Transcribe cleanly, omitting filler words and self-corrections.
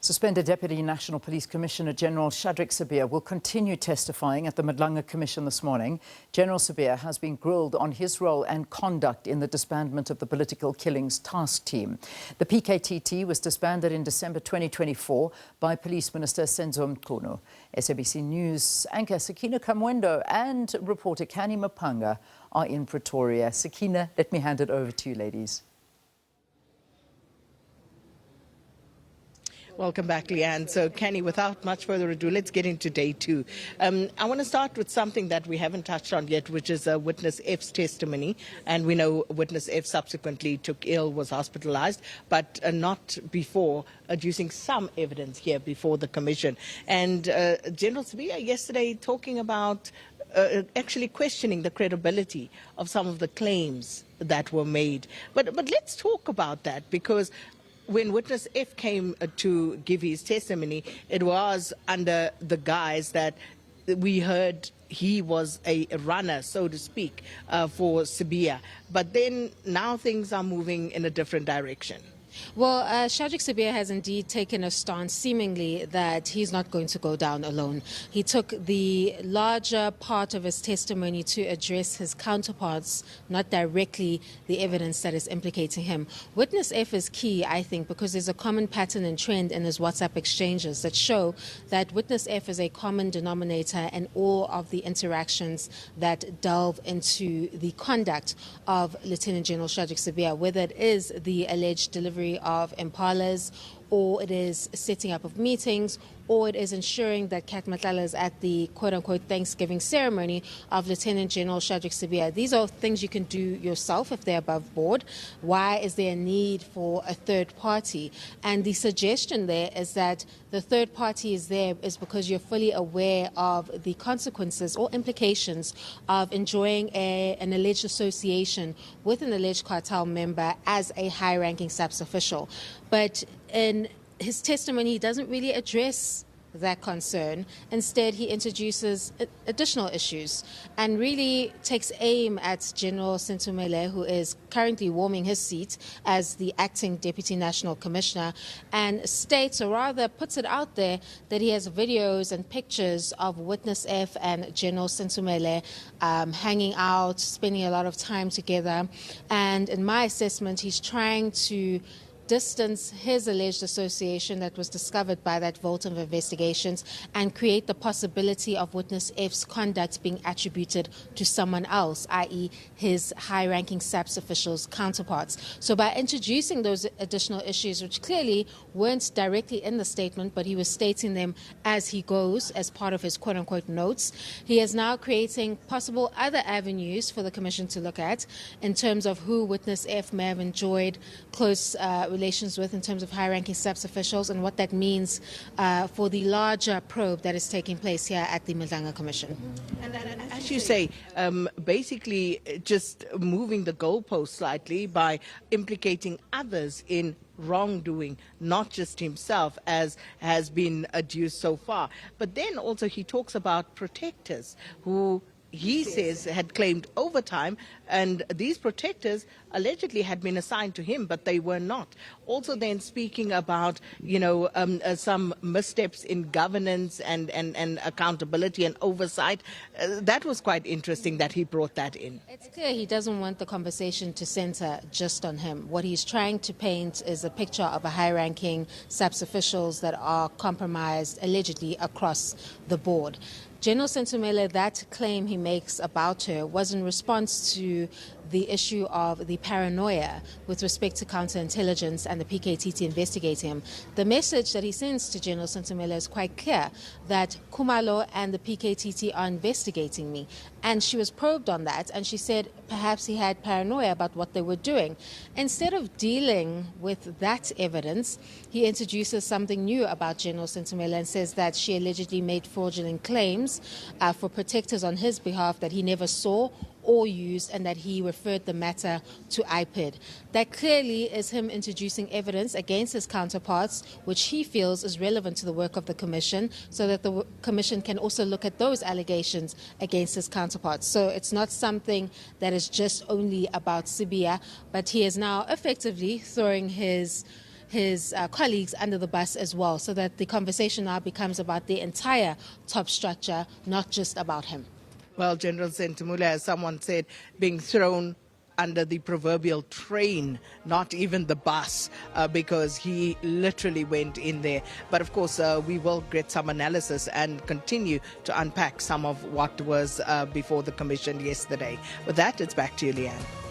Suspended Deputy National Police Commissioner General Shadrack Sibiya will continue testifying at the Madlanga Commission this morning. General Sibiya has been grilled on his role and conduct in the disbandment of the Political Killings Task Team. The PKTT was disbanded in December 2024 by Police Minister Senzo Mchunu. SABC News anchor Sakina Kamwendo and reporter Canny Maphanga are in Pretoria. Sakina, let me hand it over to you, ladies. Welcome back, Leanne. So, Canny, without much further ado, let's get into day two. I want to start with something that we haven't touched on yet, which is Witness F's testimony. And we know Witness F subsequently took ill, was hospitalized, but not before adducing some evidence here before the commission. And General Sibiya yesterday talking about actually questioning the credibility of some of the claims that were made. But let's talk about that, because when Witness F came to give his testimony, it was under the guise that we heard he was a runner, so to speak, for Sibiya. But then now things are moving in a different direction. Well, Shadrack Sibiya has indeed taken a stance, seemingly, that he's not going to go down alone. He took the larger part of his testimony to address his counterparts, not directly the evidence that is implicating him. Witness F is key, I think, because there's a common pattern and trend in his WhatsApp exchanges that show that Witness F is a common denominator in all of the interactions that delve into the conduct of Lieutenant General Shadrack Sibiya, whether it is the alleged delivery of impalas, or it is setting up of meetings, or it is ensuring that Cat Matlala is at the quote-unquote Thanksgiving ceremony of Lieutenant General Shadrack Sibiya. These are things you can do yourself if they're above board. Why is there a need for a third party? And the suggestion there is that the third party is there is because you're fully aware of the consequences or implications of enjoying an alleged association with an alleged cartel member as a high-ranking SABC official. But in his testimony, he doesn't really address that concern. Instead, he introduces additional issues and really takes aim at General Senzo Mchunu, who is currently warming his seat as the acting Deputy National Commissioner, and states, or rather puts it out there, that he has videos and pictures of Witness F and General Senzo Mchunu hanging out, spending a lot of time together. And in my assessment, he's trying to distance his alleged association that was discovered by that vault of investigations and create the possibility of Witness F's conduct being attributed to someone else, i.e. his high-ranking SABC officials' counterparts. So by introducing those additional issues, which clearly weren't directly in the statement, but he was stating them as he goes as part of his quote-unquote notes, he is now creating possible other avenues for the Commission to look at in terms of who Witness F may have enjoyed close relations with in terms of high-ranking SABC officials, and what that means for the larger probe that is taking place here at the Madlanga Commission. And as you say, basically just moving the goalpost slightly by implicating others in wrongdoing, not just himself, as has been adduced so far. But then also he talks about protectors who he says had claimed overtime, and these protectors allegedly had been assigned to him, but they were not. Also then speaking about, some missteps in governance and accountability and oversight. That was quite interesting that he brought that in. It's clear he doesn't want the conversation to center just on him. What he's trying to paint is a picture of a high-ranking SABC officials that are compromised allegedly across the board. General Senzo Mchunu, that claim he makes about her was in response to the issue of the paranoia with respect to counterintelligence and the PKTT investigating him. The message that he sends to General Senzo Mchunu is quite clear, that Khumalo and the PKTT are investigating me. And she was probed on that, and she said perhaps he had paranoia about what they were doing. Instead of dealing with that evidence, he introduces something new about General Senzo Mchunu and says that she allegedly made fraudulent claims for protectors on his behalf that he never saw or used, and that he referred the matter to IPID. That clearly is him introducing evidence against his counterparts, which he feels is relevant to the work of the Commission, so that the Commission can also look at those allegations against his counterparts. So it's not something that is just only about Sibiya, but he is now effectively throwing his his colleagues under the bus as well, so that the conversation now becomes about the entire top structure, not just about him. Well, General Sentimula, as someone said, being thrown under the proverbial train, not even the bus, because he literally went in there. But of course, we will get some analysis and continue to unpack some of what was before the commission yesterday. With that, it's back to you, Leanne.